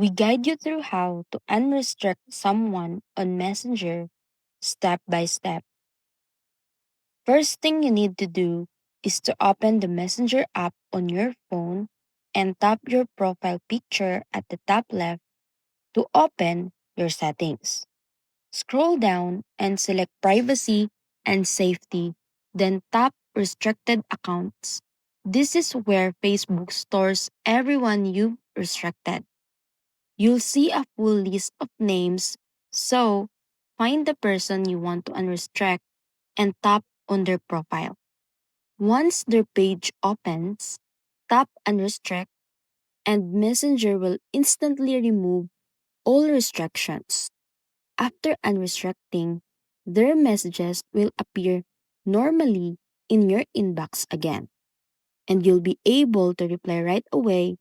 We guide you through how to unrestrict someone on Messenger step by step. First thing you need to do is to open the Messenger app on your phone and tap your profile picture at the top left to open your settings. Scroll down and select Privacy and Safety, then tap Restricted Accounts. This is where Facebook stores everyone you've restricted. You'll see a full list of names, so find the person you want to unrestrict and tap on their profile. Once their page opens, tap Unrestrict and Messenger will instantly remove all restrictions. After unrestricting, their messages will appear normally in your inbox again, and you'll be able to reply right away,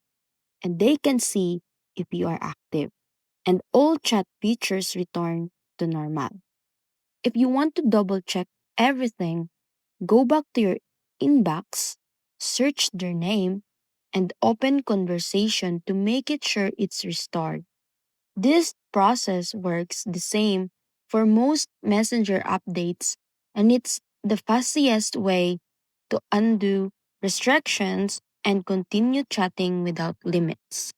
and they can see if you are active. And all chat features return to normal. If you want to double check everything, go back to your inbox, search their name, and open conversation to make it sure it's restored. This process works the same for most messenger updates, and it's the fastest way to undo restrictions and continue chatting without limits.